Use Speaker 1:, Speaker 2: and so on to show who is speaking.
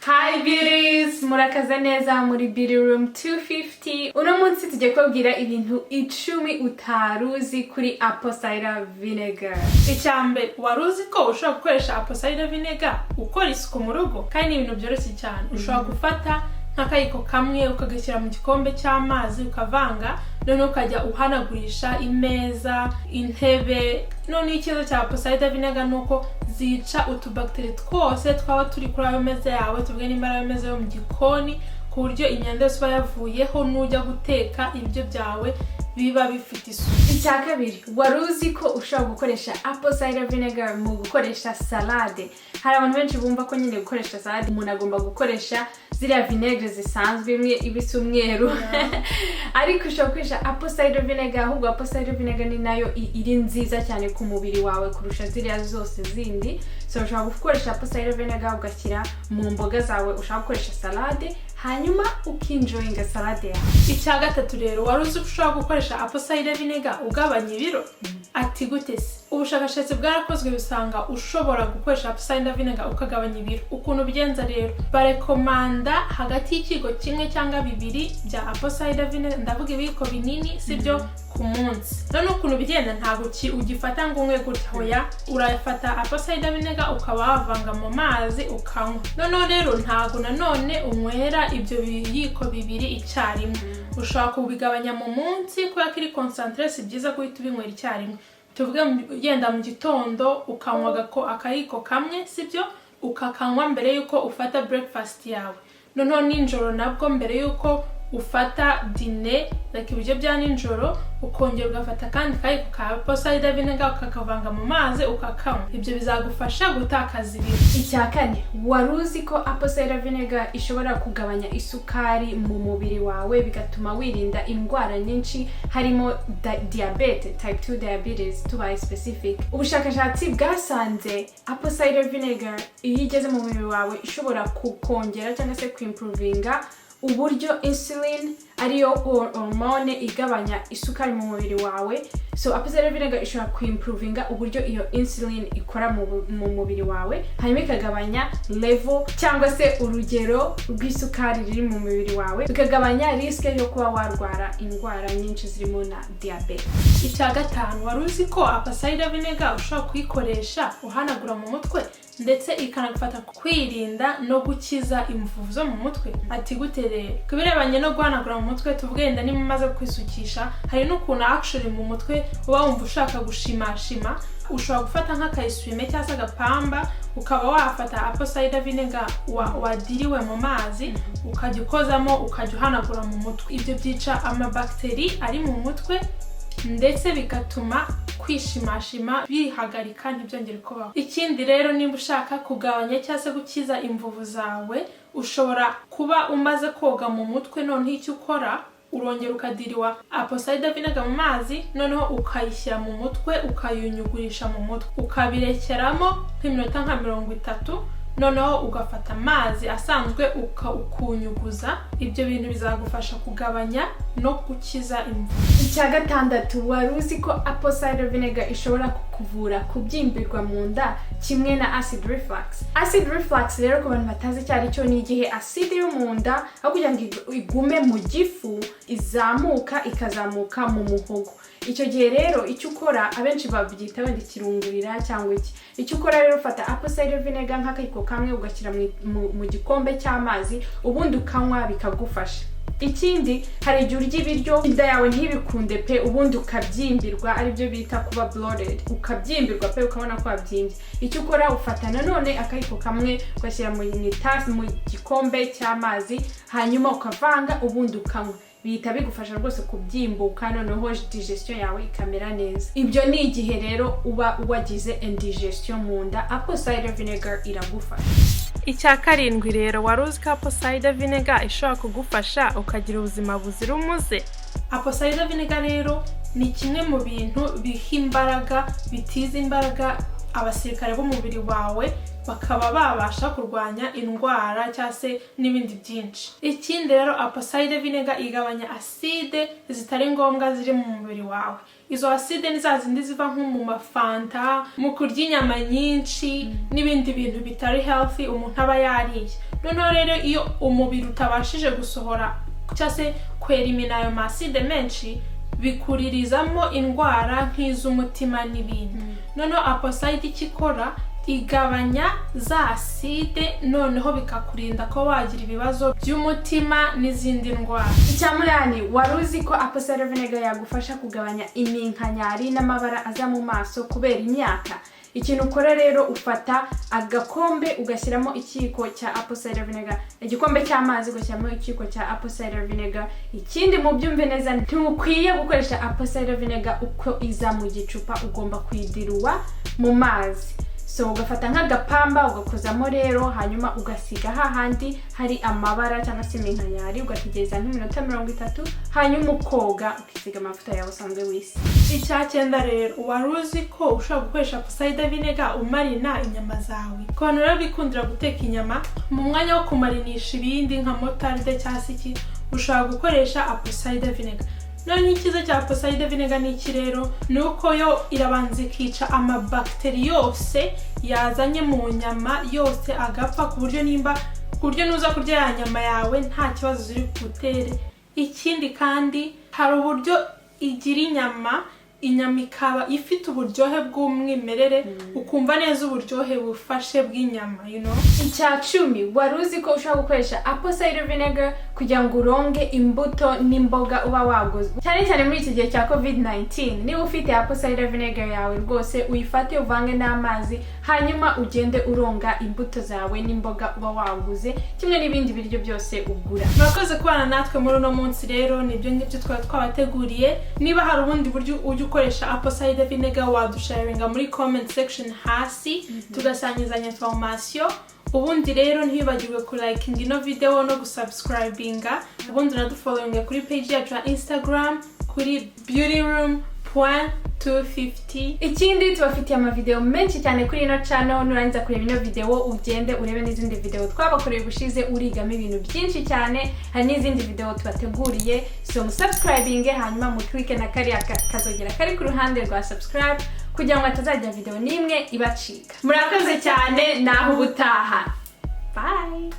Speaker 1: Hi beauties! Murakaza neza muri Beauty Room 250. Uno munsi tugiye kubabwira ibintu 10 utaruzi kuri apple cider vinegar.
Speaker 2: Icyambere, waruzi ko ushobora gukoresha apple cider vinegar ukora isuku mu rugo? Kandi ni ibintu byoroshye cyane. Ushobora gufata nk'akayiko kamwe ukagashyira mu gikombe cy'amazi ukavanga, none ukajya uhanagurisha imeza, intebe. None ikibazo cya apple cider vinegar nuko zica utubakteri twose twaba turi kuri ayo meza yawe, tuvuge nimba ayo meza yo mu gikoni, ku buryo imyanda yose yavuyeho nujya guteka ibyo byawe biba bifite isuku.
Speaker 1: Icya kabiri, waruzi ko ushobora gukoresha apple cider vinegar mu gukoresha salade. Hari abantu benshi bumva ko nyine gukoresha salade umuntu agomba gukoresha ziriya vinegre zisanzwe imwe ibisa umweru, ariko ushobora gukoresha apple cider vinegar. Ahubwo apple cider vinegar ni nayo iri nziza cyane ku mubiri wawe kurusha ziriya zose zindi. So ushobora gukoresha apple cider vinegar ugashyira mu mboga zawe ushaka gukoresha salade, hanyuma ukinjoyinga salade yawe.
Speaker 2: Icya gatatu rero, waruzi ushobora gukoresha apple cider vinegar ugabanya ibiro? Ati gute se? Ubushakashatsi bwarakozwe busanga ushobora gukoresha apple cider vinegar ukagabanya ibiro. Ukuntu bigenza rero, barekomanda hagati y'ikigo kimwe cyangwa bibiri bya apple cider vinegar, ndavuga ibiko binini sibyo, ku munsi. None ukuntu bigenda ntabwo ugifata ngo umwe gutya, hoya urafata apple cider vinegar ukaba wavanga mu mazi ukanywa. None rero ntabwo nanone unywera ibyo biyiko bibiri icyarimwe. Ushobora kubigabanya mu munsi kubera ko iri concentrate, si byiza guhita ubinywera icyarimwe. Tuvuge ugenda mu gitondo ukanywa akayiko kamwe sibyo, ukakanywa mbere yuko ufata breakfast yawe. Noneho ninjoro nabwo mbere yuko ufata dine, ibiryo bya ninjoro, ukongera ugafata kandi kayiko ka apple cider vinegar ukakavanga mu mazi ukakanywa. Ibyo bizagufasha gutakaza ibiro.
Speaker 1: Icya kane, waruzi ko apple cider vinegar ishobora kugabanya isukari mu mubiri wawe, bigatuma wirinda indwara nyinshi harimo diabetes, type 2 diabetes tubaye specific. Ubushakashatsi bwasanze apple cider vinegar iyo igeze mu mubiri wawe ishobora kukongera cyangwa se kuimprovinga uburyo insulin ariyo hormone igabanya isukari mu mubiri wawe. So apple cider vinegar ishobora kuimprovinga uburyo iyo insulin ikora mu mubiri wawe, hanyuma ikagabanya level cyangwa se urugero rw'isukari riri mu mubiri wawe, bikagabanya risk yo kuba warwara indwara nyinshi zirimo na diabetes.
Speaker 2: Icya gatanu, waruzi ko apple cider vinegar ushobora kuyikoresha uhanagura mu mutwe ndetse ikanagufata kwirinda no gukiza imvuvu zo mu mutwe? Ati gute rero? Kubirebanye no guhanagura mu mutwe, tuvuge nda niba umaze kwisukisha, hari n'ukuntu actually mu mutwe uba wumva ushaka gushimashima. Ushobora gufata nk'akayiswime cyangwa se agapamba, ukaba wafata apple cider vinegar wadiriwe mu mazi, ukajya ukozamo ukajya uhanagura mu mutwe. Ibyo byica amabakteri ari mu mutwe ndetse bigatuma kwishimashima bihagarika ntibyongere kubaho. Ikindi rero, niba ushaka kugabanya cyangwa se gukiza imvuvu zawe, ushobora kuba umaze koga mu mutwe, noneho icyo ukora urongera ukadiriwa apple cider vinegar mu mazi, noneho ukayishyira mu mutwe ukayunyugurisha mu mutwe, ukabirekeramo nk'iminota nka 30, noneho ugafata amazi asanzwe ukunyuguza. Ibyo bintu bizagufasha kugabanya no gukiza imvuvu.
Speaker 1: Icya gatandatu, waruzi ko apple cider vinegar ishobora kukuvura kubyimbirwa mu nda kimwe na acid reflux. Acid reflux rero ku bantu batazi icyo ari cyo, ni igihe acide yo mu nda aho kugira ngo igume mu gifu izamuka ikazamuka mu muhogo. Icyo gihe rero icyo ukora, abenshi babyita wenda ikirungurira cyangwa iki. Icyo ukora rero, ufata apple cider vinegar nk'akayiko kamwe ugashyira mu gikombe cy'amazi, ubundi ukanywa bikagufasha. Ikindi, hari igihe urya ibiryo inda yawe ntibikunde pe, ubundi ukabyimbirwa, aribyo bita kuba bloated, ukabyimbirwa pe ukabona ko wabyimbye. Icyo ukora, ufata nanone akayiko kamwe ugashyira mu gikombe cy'amazi, hanyuma ukavanga ubundi ukanywa. Bihita bigufasha rwose kubyimbuka, noneho digestion yawe ikamera neza. Ibyo ni igihe rero uba wagize indigestion mu nda, apple cider vinegar iragufasha.
Speaker 2: Icya karindwi rero, waruzi ko apple cider vinegar ishobora kugufasha ukagira ubuzima buzira umuze? Apple cider vinegar rero ni kimwe mu bintu biha imbaraga, bitiza imbaraga abasirikare b'umubiri wawe, bakaba babasha kurwanya indwara cyangwa se n'ibindi byinshi. Ikindi rero, apple cider vinegar igabanya acide zitari ngombwa ziri mu mubiri wawe. Izo acide ni za zindi ziva nko mu mafanta, mu kurya inyama nyinshi n'ibindi bintu bitari healthy umuntu aba yariye. noneho rero iyo umubiri utabashije gusohora cyangwa se kwerimina ayo maside menshi bikuririzamo indwara nk'iz'umutima n'ibindi. Noneho apple cider ikikora igabanya za aside, noneho bikakurinda ko wagira ibibazo by'umutima n'izindi ndwara.
Speaker 1: Icyamunani, wari uzi ko apple cider vinegar yagufasha kugabanya iminkanyari n'amabara aza mu maso kubera imyaka? Ikintu ukora rero, ufata agakombe ugashyiramo ikiko cya apple cider vinegar, igikombe cy'amazi ugashyiramo ikiko cya apple cider vinegar. Ikindi mu byumve neza, ntukwiye gukoresha apple cider vinegar uko iza mu gicupa, ugomba kuyidiruwa mu mazi. So ugafata nk'agapamba ugakozamo rero, hanyuma ugasiga hahandi hari amabara cyangwa se iminkanyari, ugategereza nk'iminota 30, hanyuma ukoga ukisiga amavuta yawe usanzwe wisi.
Speaker 2: Icyacyenda rero, wari uzi ko ushobora gukoresha apple cider vinegar umarina inyama zawe? Ku bantu rero bikundira guteka inyama, mu mwanya wo kumarinisha ibindi nka motarde cyangwa se iki, ushobora gukoresha apple cider vinegar. None icyiza cya apple cider vinegar ni iki rero? Ni uko yo irabanza ikica amabakiteri yose yazanye mu nyama yose agapfa, ku buryo nuza kurya ya nyama yawe nta kibazo ziri gutere. Ikindi kandi hari uburyo igira inyama ikaba ifite uburyohe bw'umwimerere, ukumva neza uburyohe bufashe bw'inyama,
Speaker 1: Icya 10, wari uzi ko ushobora gukoresha apple cider vinegar kugira ngo uronge imbuto n'imboga uba waguze? Cyane cyane muri iki gihe cya COVID-19, niba ufite apple cider vinegar yawe rwose uyifate uvange n'amazi, hanyuma ugende uronga imbuto zawe n'imboga uba waguze, kimwe n'ibindi biryo byose ugura.
Speaker 2: Murakoze kubana natwe muri uno munsi rero, nibyo ngibyo twabateguriye. Niba hari ubundi buryo ujya ukoresha apple cider vinegar, wadusharinga muri comment section hasi, tugasangizanya information. Ubundi rero ntibibagirwe ku liking ino video no gusubscribinga, ubundi nadufollowinga kuri page yacu ya Instagram kuri beautyroom.250.
Speaker 1: Ikindi tubafitiye amavideo menshi cyane kuri ino channel, nurangiza kureba ino video ugende urebe n'izindi video twabakoreye ubushize, urigamo ibintu byinshi cyane. Hari n'izindi video tubateguriye, so musubscribinge, hanyuma muklike na kariya kazogera kari ku ruhande rwa subscribe kugira ngo atazajya video n'imwe ibacika. Murakoze cyane, naho ubutaha. Bye.